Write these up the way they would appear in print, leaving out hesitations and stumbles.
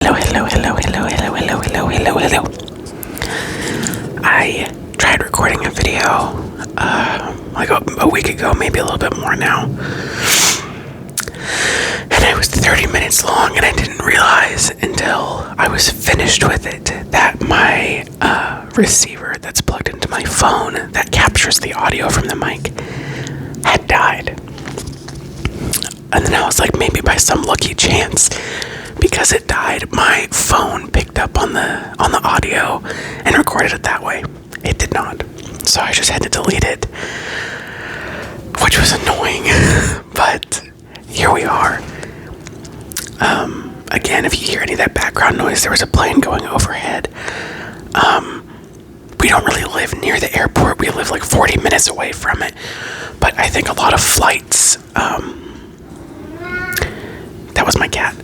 Hello. I tried recording a video like a week ago, maybe a little bit more now. And it was 30 minutes long, and I didn't realize until I was finished with it that my receiver that's plugged into my phone that captures the audio from the mic had died. And then I was like, maybe by some lucky chance, because it died, my phone picked up on the audio and recorded it that way. It did not. So I just had to delete it, which was annoying. But here we are. Again, if you hear any of that background noise, there was a plane going overhead. We don't really live near the airport. We live like 40 minutes away from it. But I think a lot of flights, that was my cat,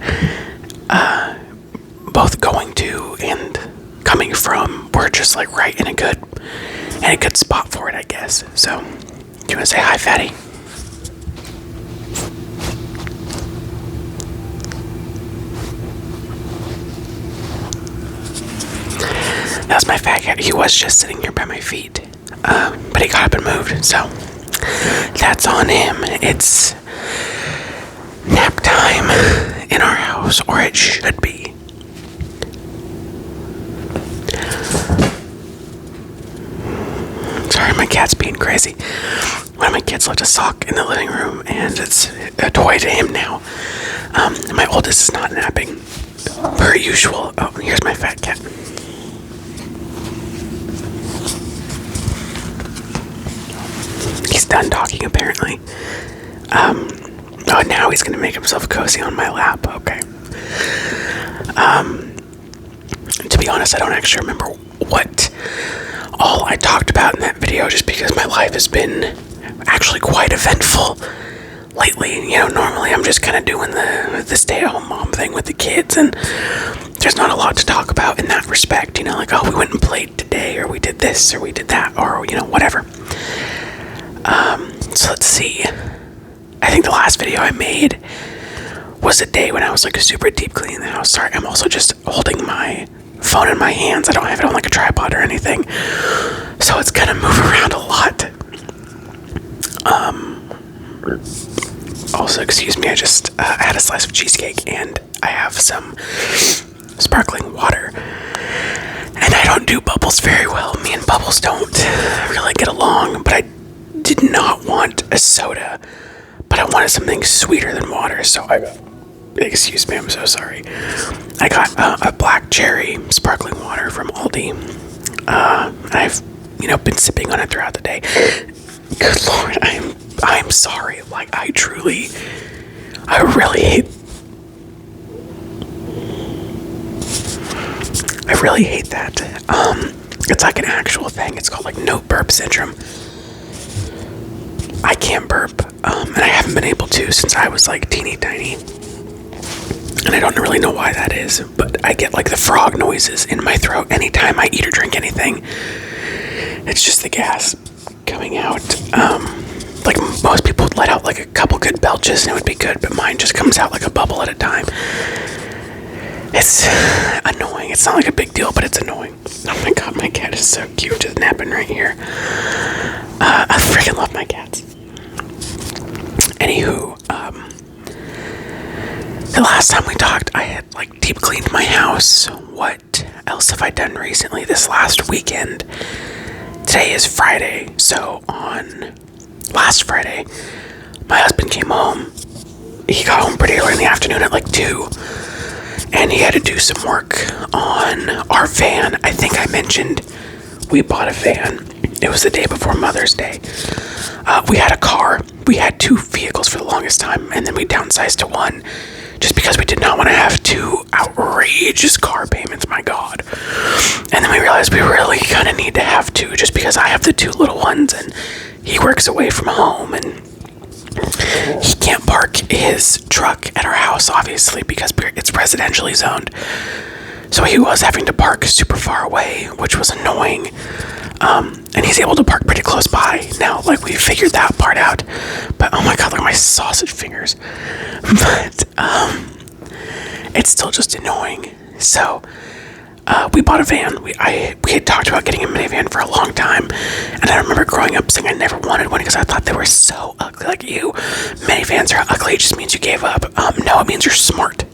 both going to and coming from were just like right in a good spot for it, I guess. So, do you want to say hi, Fatty? That's my fat cat. He was just sitting here by my feet, but he got up and moved, so that's on him. It's nap time in our house, or it should be. Sorry, my cat's being crazy. One of my kids left a sock in the living room, and it's a toy to him now. My oldest is not napping, per usual. Oh, here's my fat cat. He's done talking, apparently. Oh, now he's gonna make himself cozy on my lap. Okay. To be honest, I don't actually remember what all I talked about in that video, just because my life has been actually quite eventful lately. You know, normally I'm just kind of doing the stay-at-home mom thing with the kids, and there's not a lot to talk about in that respect. You know, like, oh, we went and played today, or we did this, or we did that, or, you know, whatever. So let's see. I think the last video I made was a day when I was like super deep cleaning the house. Sorry, I'm also just holding my phone in my hands. I don't have it on like a tripod or anything, so it's gonna move around a lot. Also, excuse me, I just had a slice of cheesecake, and I have some sparkling water. And I don't do Bubbles very well. Me and Bubbles don't really get along, but I did not want a soda, but I wanted something sweeter than water, so I got, excuse me, I'm so sorry. I got a black cherry sparkling water from Aldi. I've, been sipping on it throughout the day. Good Lord, I'm sorry. Like, I really hate that. It's like an actual thing. It's called like no burp syndrome. I can't burp, and I haven't been able to since I was like teeny tiny. And I don't really know why that is, but I get like the frog noises in my throat anytime I eat or drink anything. It's just the gas coming out. Like most people would let out like a couple good belches and it would be good, but mine just comes out like a bubble at a time. It's annoying. It's not like a big deal, but it's annoying. Oh my god, my cat is so cute, just napping right here. I freaking love my cats. Anywho, the last time we talked, I had like deep cleaned my house. What else have I done recently this last weekend? Today is Friday, so on last Friday, my husband came home. He got home pretty early in the afternoon at like 2, and he had to do some work on our van. I think I mentioned we bought a van. It was the day before Mother's Day. We had a car. We had 2 vehicles for the longest time, and then we downsized to 1 just because we did not want to have 2 outrageous car payments, my god. And then we realized we really kind of need to have 2 just because I have the 2 little ones, and he works away from home, and he can't park his truck at our house, obviously, because it's residentially zoned. So he was having to park super far away, which was annoying. And he's able to park pretty close by now. Like, we figured that part out. But oh my god, look at my sausage fingers. But it's still just annoying So we bought a van. We had talked about getting a minivan for a long time, and I remember growing up saying I never wanted one because I thought they were so ugly. Like, you, minivans are ugly. It just means you gave up. No, it means you're smart.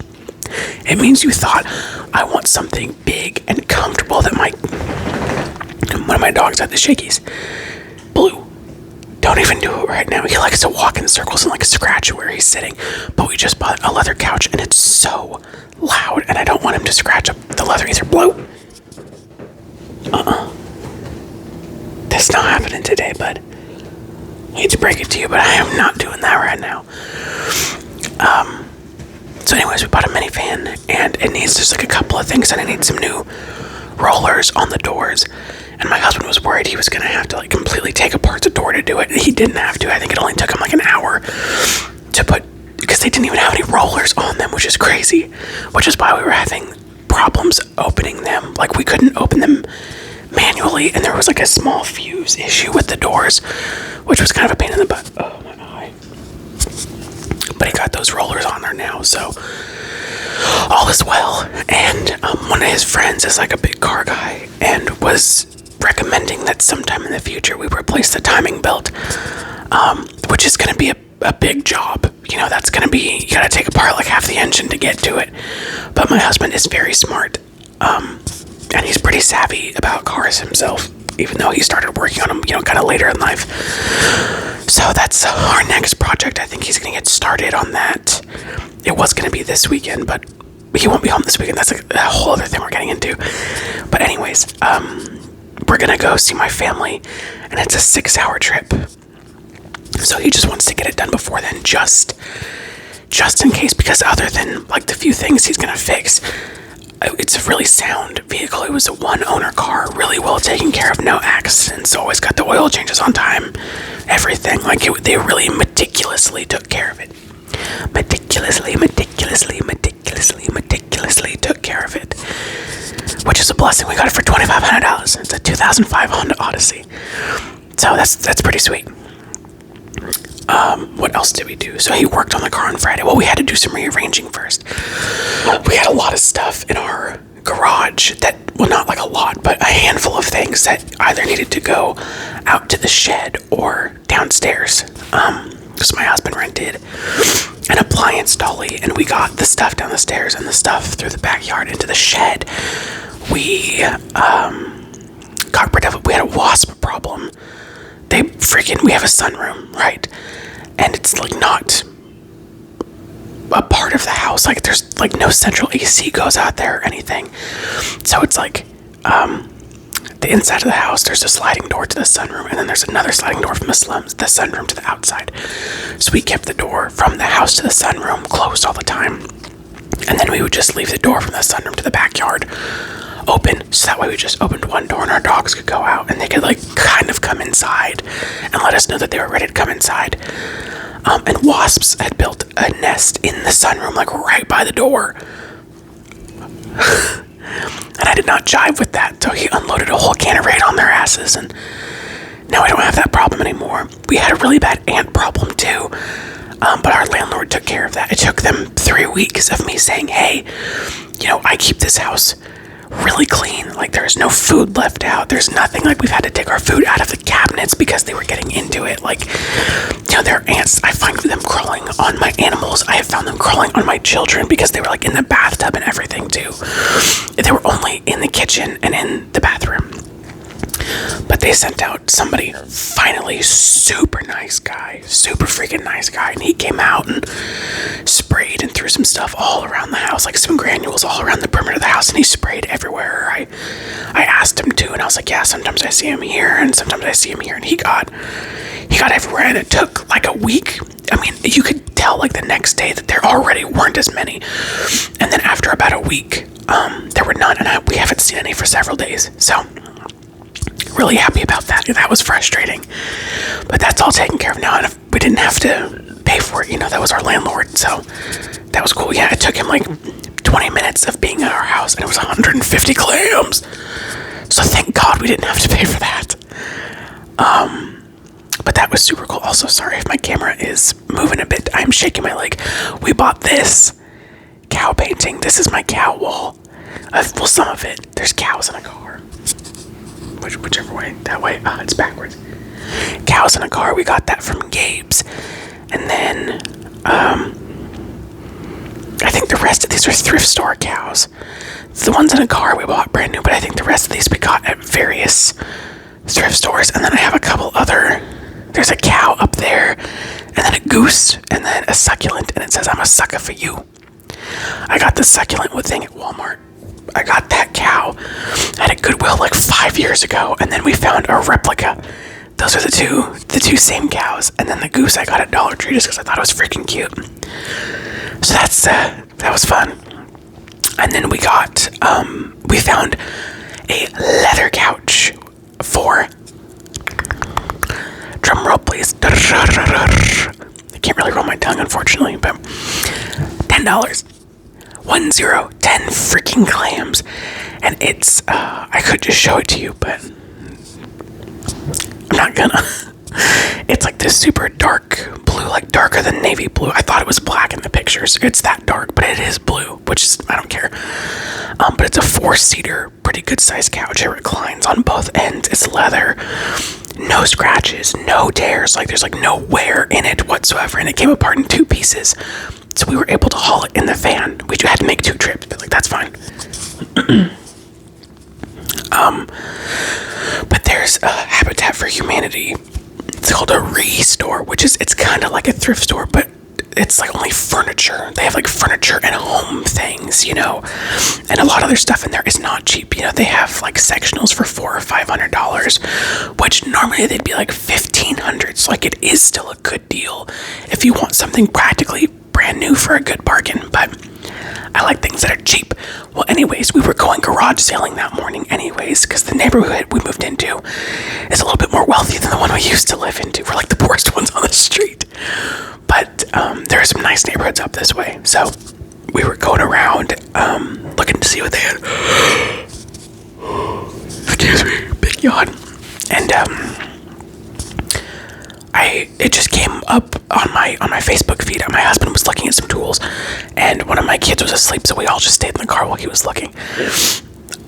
It means you thought, I want something big and comfortable that one of my dogs had the shakies. Blue. Don't even do it right now. He likes to walk in circles and like scratch where he's sitting. But we just bought a leather couch and it's so loud and I don't want him to scratch up the leather either. Blue. That's not happening today, bud. I hate to break it to you, but I am not doing that right now. So anyways, we bought a minivan and it needs just like a couple of things, and I need some new rollers on the doors. And my husband was worried he was going to have to like completely take apart the door to do it. He didn't have to. I think it only took him like an hour to put, because they didn't even have any rollers on them, which is crazy. Which is why we were having problems opening them. Like, we couldn't open them manually, and there was like a small fuse issue with the doors, which was kind of a pain in the butt. Oh my eye. But he got those rollers on there now, so all is well. And one of his friends is like a big car guy and was recommending that sometime in the future we replace the timing belt, which is going to be a big job. You know, that's going to be, you got to take apart like half the engine to get to it. But my husband is very smart, and he's pretty savvy about cars himself, even though he started working on them, you know, kind of later in life. So that's our next project. I think he's going to get started on that. It was going to be this weekend, but he won't be home this weekend. That's a whole other thing we're getting into. But anyways, we're going to go see my family, and it's a 6-hour trip. So he just wants to get it done before then, just in case, because other than like the few things he's going to fix, it's a really sound vehicle. It was a one-owner car, really well taken care of, no accidents, always got the oil changes on time, everything. Like, they really meticulously took care of it. Meticulously took care of it, which is a blessing. We got it for $2,500. It's a 2005 Honda Odyssey, so that's pretty sweet. What else did we do? So he worked on the car on Friday. Well, we had to do some rearranging first. We had a lot of stuff in our garage that, well, not like a lot, but a handful of things that either needed to go out to the shed or downstairs. Because my husband rented an appliance dolly, and we got the stuff down the stairs and the stuff through the backyard into the shed. We got rid of it. We had a wasp problem. We have a sunroom, right? And it's like not a part of the house. Like, there's like no central AC goes out there or anything. So it's like the inside of the house, there's a sliding door to the sunroom, and then there's another sliding door from the sunroom to the outside. So we kept the door from the house to the sunroom closed all the time. And then we would just leave the door from the sunroom to the backyard open, so that way we just opened one door and our dogs could go out and they could like kind of come inside and let us know that they were ready to come inside. And wasps had built a nest in the sunroom, like right by the door. And I did not jive with that, so he unloaded a whole can of Raid on their asses, and now we don't have that problem anymore. We had a really bad ant problem too, but our landlord took care of that. It took them 3 weeks of me saying, hey, you know, I keep this house really clean. Like, there's no food left out. There's nothing. Like, we've had to take our food out of the cabinets because they were getting into it. Like, you know, there are ants. I find them crawling on my animals. I have found them crawling on my children because they were like in the bathtub and everything too. They were only in the kitchen and in the bathroom. But they sent out somebody, finally, super freaking nice guy, and he came out and sprayed and threw some stuff all around the house, like some granules all around the perimeter of the house, and he sprayed everywhere. I asked him to, and I was like, yeah, sometimes I see him here, and sometimes I see him here, and he got everywhere, and it took like a week. I mean, you could tell like the next day that there already weren't as many, and then after about a week, there were none, and we haven't seen any for several days, so really happy about that. That was frustrating, but that's all taken care of now, and we didn't have to pay for it. You know, that was our landlord, so that was cool. Yeah, it took him like 20 minutes of being at our house, and it was 150 clams. So thank God we didn't have to pay for that. But that was super cool. Also, sorry if my camera is moving a bit. I'm shaking my leg. We bought this cow painting. This is my cow wall. Well, some of it. There's cows in a car. Whichever way. That way. It's backwards. Cows in a car. We got that from Gabe's. And then, I think the rest of these are thrift store cows. The ones in a car we bought brand new, but I think the rest of these we got at various thrift stores. And then I have a couple other. There's a cow up there, and then a goose, and then a succulent, and it says, "I'm a sucker for you." I got the succulent thing at Walmart. I got that cow at a Goodwill like 5 years ago, and then we found a replica. Those are the two same cows, and then the goose I got at Dollar Tree just because I thought it was freaking cute. So that was fun. And then we found a leather couch for, drum roll please, I can't really roll my tongue unfortunately, but $10. 10 freaking clams. And it's I could just show it to you, but I'm not gonna. It's like this super dark blue, like darker than navy blue. I thought it was black in the pictures. It's that dark, but it is blue, which is, I don't care. But it's a 4-seater, pretty good sized couch. It reclines on both ends. It's leather, no scratches, no tears. Like there's like no wear in it whatsoever. And it came apart in 2 pieces. So we were able to haul it in the van. We had to make 2 trips, but like that's fine. But there's a Habitat for Humanity. It's called a Restore, it's kind of like a thrift store, but it's like only furniture. They have like furniture and home things, and a lot of their stuff in there is not cheap. They have like sectionals for $400 or $500, which normally they'd be like $1,500. So like it is still a good deal if you want something practically brand new for a good bargain. But I like things that are cheap. Well, anyways, we were going garage sailing that morning anyways, because the neighborhood we moved into is a little bit more wealthy than the one we used to live into. We're like the poorest ones on the street. But there are some nice neighborhoods up this way. So we were going around looking to see what they had. Excuse me, big yawn. And it just came up on my Facebook feed. My husband was looking at some tools, and one of my kids was asleep, so we all just stayed in the car while he was looking.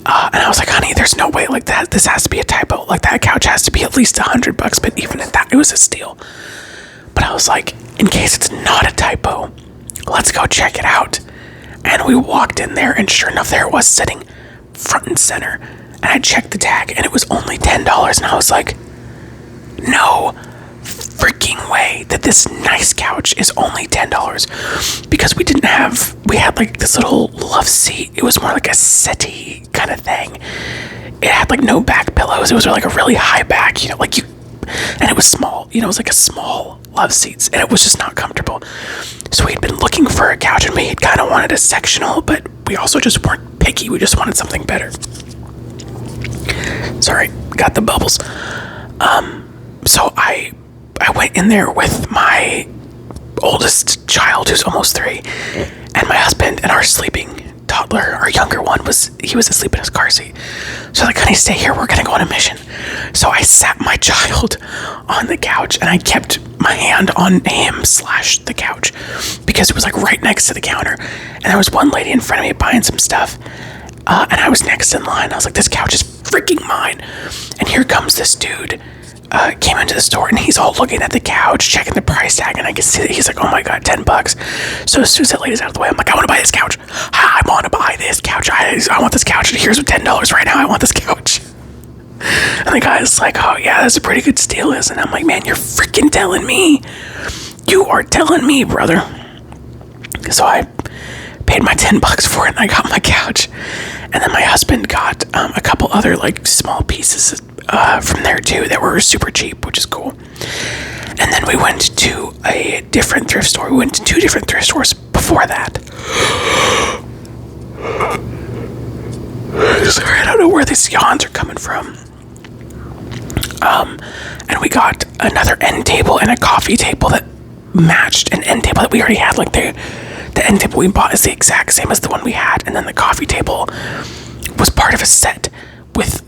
And I was like, honey, there's no way like that. This has to be a typo. Like that couch has to be at least $100. But even at that, it was a steal. But I was like, in case it's not a typo, let's go check it out. And we walked in there, and sure enough, there it was sitting front and center. And I checked the tag, and it was only $10. And I was like, no freaking way that this nice couch is only $10, because we had like this little love seat. It was more like a settee kind of thing. It had like no back pillows. It was like a really high back, and it was small, it was like a small love seats, and it was just not comfortable. So we'd been looking for a couch, and we had kind of wanted a sectional, but we also just weren't picky. We just wanted something better. Sorry, got the bubbles. So I went in there with my oldest child, who's almost 3, and my husband, and our sleeping toddler. Our younger one was asleep in his car seat. So like, honey, stay here. We're gonna go on a mission. So I sat my child on the couch, and I kept my hand on him / the couch, because it was like right next to the counter. And there was one lady in front of me buying some stuff, and I was next in line. I was like, this couch is freaking mine. And here comes this dude. Came into the store, and he's all looking at the couch, checking the price tag, and I can see that he's like, oh my god, $10. So as soon as that lady's out of the way, I'm like, I want to buy this couch. I want to buy this couch. I want this couch. Here's $10 right now. I want this couch. And the guy's like, oh yeah, that's a pretty good steal, isn't it? I'm like, man, you're freaking telling me. You are telling me, brother. So I paid my $10 for it, and I got my couch. And then my husband got a couple other like small pieces from there too that were super cheap, which is cool. And then we went to a different thrift store. We went to 2 different thrift stores before that. Sorry, I don't know where these yawns are coming from. And we got another end table and a coffee table that matched an end table that we already had. Like the end table we bought is the exact same as the one we had, and then the coffee table was part of a set with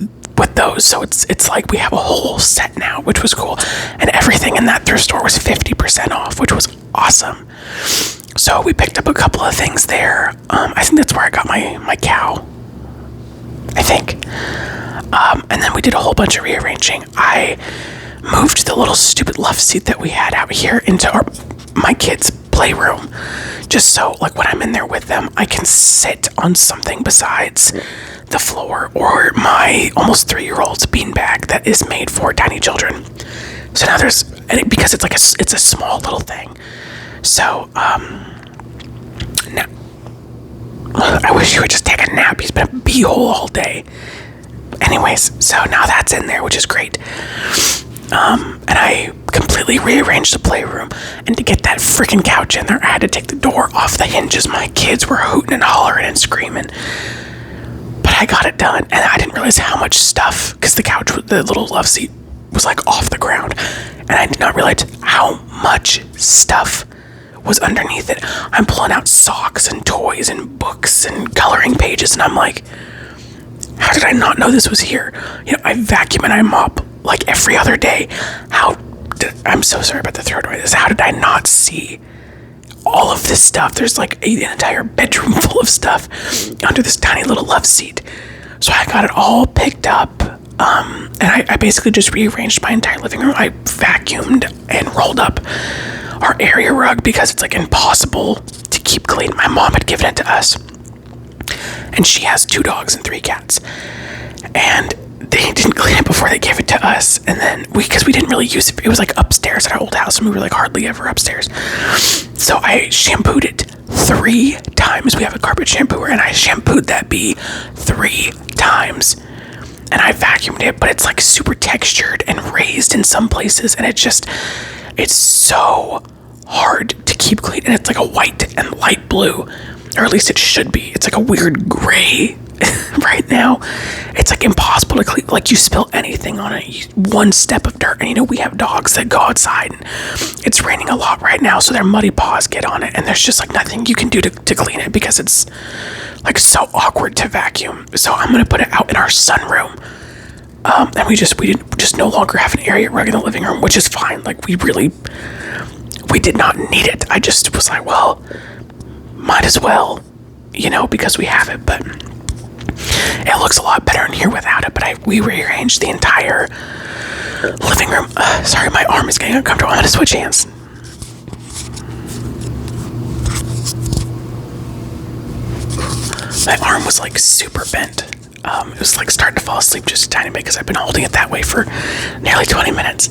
those. So it's like we have a whole set now, which was cool. And everything in that thrift store was 50% off, which was awesome. So we picked up a couple of things there. I think that's where I got my cow I think. And then we did a whole bunch of rearranging. I moved the little stupid love seat that we had out here into my kids' playroom, just so like when I'm in there with them, I can sit on something besides the floor or my almost 3-year-old's beanbag that is made for tiny children. So now because it's like it's a small little thing. So now I wish he would just take a nap. He's been a beehole all day. Anyways, so now that's in there, which is great. And I completely rearranged the playroom. And to get that freaking couch in there, I had to take the door off the hinges. My kids were hooting and hollering and screaming. But I got it done, and I didn't realize how much stuff, because the couch, the little love seat, was like off the ground. And I did not realize how much stuff was underneath it. I'm pulling out socks and toys and books and coloring pages, and I'm like, how did I not know this was here? You know, I vacuum and I mop like every other day. I'm so sorry about the throat noise. How did I not see all of this stuff? There's like an entire bedroom full of stuff under this tiny little love seat. So I got it all picked up. And I basically just rearranged my entire living room. I vacuumed and rolled up our area rug because it's like impossible to keep clean. My mom had given it to us. And she has 2 dogs and 3 cats. And they didn't clean it before they gave it to us. And then because we didn't really use it, it was like upstairs at our old house, and we were like hardly ever upstairs. So I shampooed it 3 times. We have a carpet shampooer, and I shampooed that bee 3 times. And I vacuumed it, but it's like super textured and raised in some places. And it's so hard to keep clean. And it's like a white and light blue. Or at least it should be. It's like a weird gray right now. It's like impossible to clean. Like you spill anything on it, one step of dirt. And you know, we have dogs that go outside, and it's raining a lot right now, so their muddy paws get on it, and there's just like nothing you can do to clean it because it's like so awkward to vacuum. So I'm gonna put it out in our sunroom. And we just no longer have an area rug in the living room, which is fine. Like we did not need it. I just was like, well, might as well, you know, because we have it. But it looks a lot better in here without it. But we rearranged the entire living room. Sorry, my arm is getting uncomfortable. I'm gonna switch hands. My arm was like super bent. It was like starting to fall asleep just a tiny bit because I've been holding it that way for nearly 20 minutes.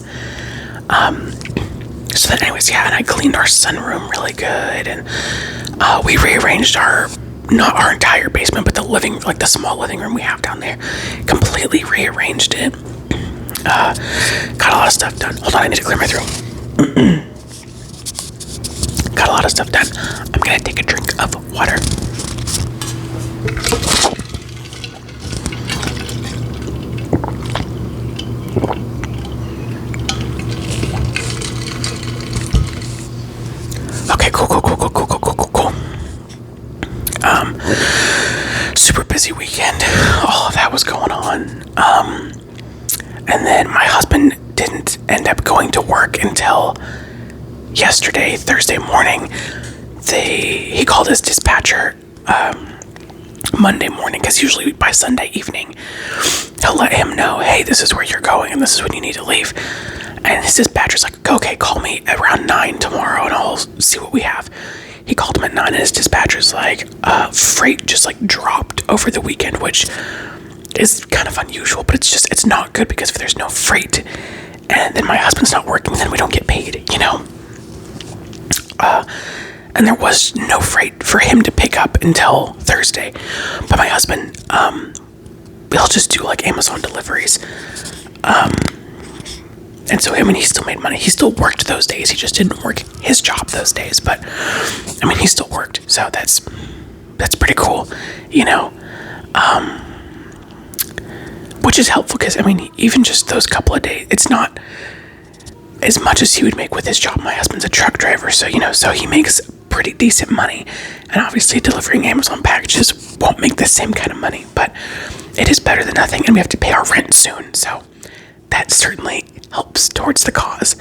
So then anyways, yeah, and I cleaned our sunroom really good, and we rearranged not our entire basement, but the small living room we have down there. Completely rearranged it. Got a lot of stuff done. Hold on, I need to clear my throat. Got a lot of stuff done. I'm gonna take a drink of water. Okay, cool. Super busy weekend. All of that was going on. And then my husband didn't end up going to work until yesterday, Thursday morning. He called his dispatcher Monday morning, because usually by Sunday evening he'll let him know, hey, this is where you're going and this is when you need to leave. And his dispatcher's like, okay, call me around 9 tomorrow and I'll see what we have. He called him at 9 and his dispatcher's like, freight just like dropped over the weekend, which is kind of unusual, but it's not good, because if there's no freight and then my husband's not working, then we don't get paid, you know? And there was no freight for him to pick up until Thursday. But my husband, he'll just do like Amazon deliveries. And so, I mean, he still made money. He still worked those days. He just didn't work his job those days. But, I mean, he still worked. So that's pretty cool, you know. Which is helpful because, I mean, even just those couple of days, it's not as much as he would make with his job. My husband's a truck driver, so, you know, so he makes pretty decent money. And obviously delivering Amazon packages won't make the same kind of money. But it is better than nothing. And we have to pay our rent soon. So that certainly helps towards the cause.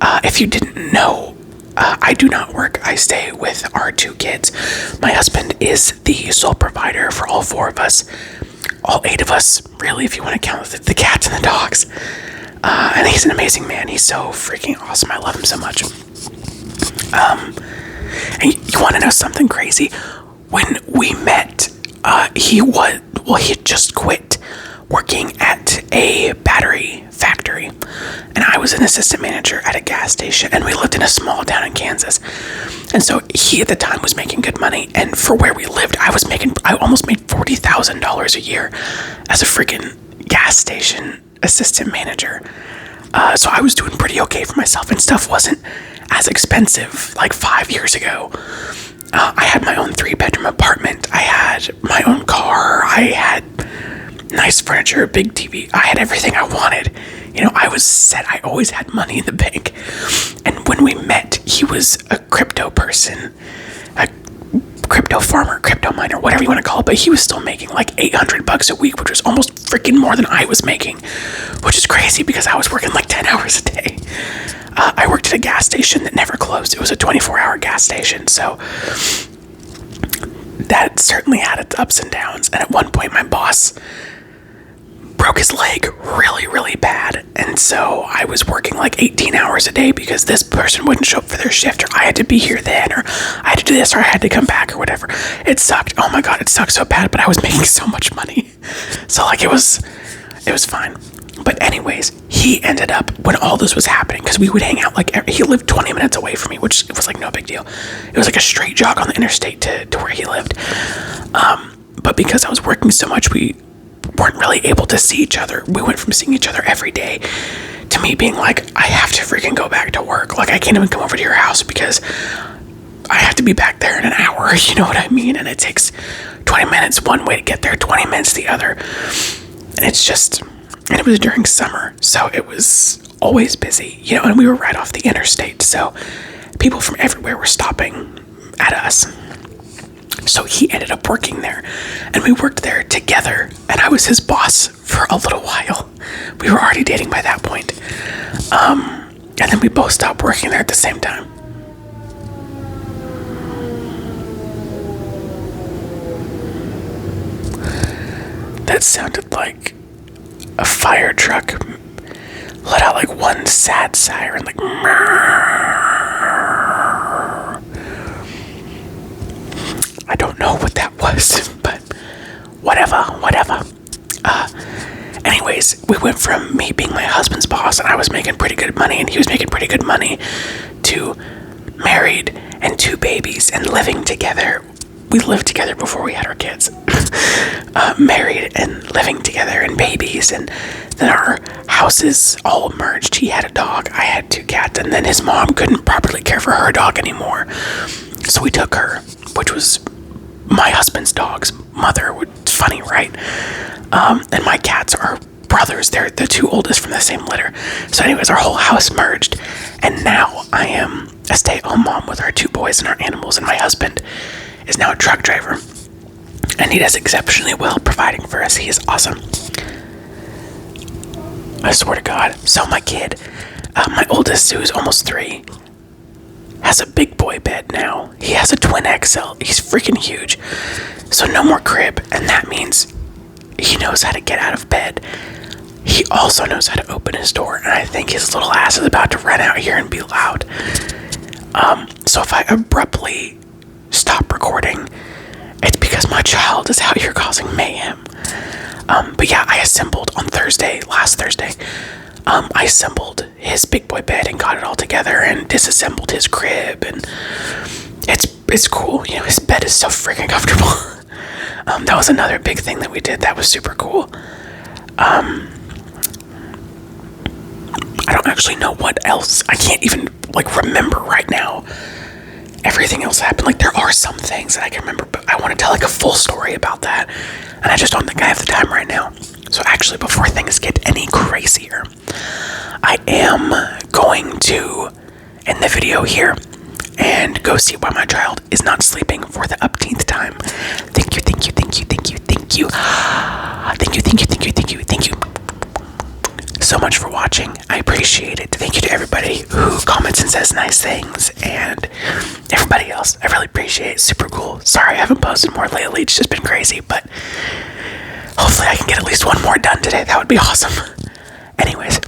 If you didn't know, I do not work. I stay with our 2 kids. My husband is the sole provider for all 4 of us. all 8 of us, really, if you want to count the cats and the dogs. And he's an amazing man. He's so freaking awesome. I love him so much. And you want to know something crazy? When we met, he had just quit working at a battery factory, and I was an assistant manager at a gas station, and we lived in a small town in Kansas. And so he at the time was making good money, and for where we lived, I almost made $40,000 a year as a freaking gas station assistant manager. So I was doing pretty okay for myself, and stuff wasn't as expensive like 5 years ago. I had my own 3-bedroom apartment. I had my own car. I had nice furniture, big TV. I had everything I wanted. I was set. I always had money in the bank. And when we met, he was a crypto person, a crypto farmer, crypto miner, whatever you want to call it. But he was still making like $800 a week, which was almost freaking more than I was making, which is crazy because I was working like 10 hours a day. I worked at a gas station that never closed. It was a 24-hour gas station. So that certainly had its ups and downs. And at one point, my boss broke his leg really, really bad. And so I was working like 18 hours a day because this person wouldn't show up for their shift, or I had to be here then, or I had to do this, or I had to come back, or whatever. It sucked. Oh my God, it sucked so bad, but I was making so much money. So like it was fine. But anyways, he ended up, when all this was happening, because we would hang out, like, he lived 20 minutes away from me, which was like no big deal. It was like a straight jog on the interstate to where he lived. But because I was working so much, we weren't really able to see each other. We went from seeing each other every day to me being like, I have to freaking go back to work. Like, I can't even come over to your house because I have to be back there in an hour. You know what I mean? And it takes 20 minutes one way to get there, 20 minutes the other. And it's just... And it was during summer, so it was always busy, and we were right off the interstate, so people from everywhere were stopping at us. So he ended up working there, and we worked there together, and I was his boss for a little while. We were already dating by that point. And then we both stopped working there at the same time. That sounded like a fire truck let out like one sad siren, like I don't know what that was, but whatever. Anyways, we went from me being my husband's boss and I was making pretty good money and he was making pretty good money to married and 2 babies and living together. We lived together before we had our kids. Married and living together and babies, and then our houses all merged. He had a dog, I had 2 cats, and then his mom couldn't properly care for her dog anymore. So we took her, which was my husband's dog's mother. It's funny, right? And my cats are brothers. They're the 2 oldest from the same litter. So anyways, our whole house merged, and now I am a stay-at-home mom with our 2 boys and our animals, and my husband is now a truck driver, and he does exceptionally well providing for us. He is awesome. I swear to God. So my kid, my oldest, who's almost 3, has a big boy bed now. He has a twin XL. He's freaking huge. So no more crib, and that means he knows how to get out of bed. He also knows how to open his door, and I think his little ass is about to run out here and be loud. So if I abruptly stop recording, it's because my child is out here causing mayhem. But yeah, I assembled on last Thursday, I assembled his big boy bed and got it all together and disassembled his crib, and it's cool. His bed is so freaking comfortable. That was another big thing that we did that was super cool. I don't actually know what else. I can't even remember right now. Everything else happened. There are some things that I can remember, but I want to tell a full story about that, and I just don't think I have the time right now. So actually, before things get any crazier, I am going to end the video here and go see why my child is not sleeping for the upteenth time. Thank you. So much for watching. I appreciate it. Thank you to everybody who comments and says nice things, and everybody else. I really appreciate it. Super cool. Sorry I haven't posted more lately. It's just been crazy, but hopefully I can get at least one more done today, that would be awesome. Anyways,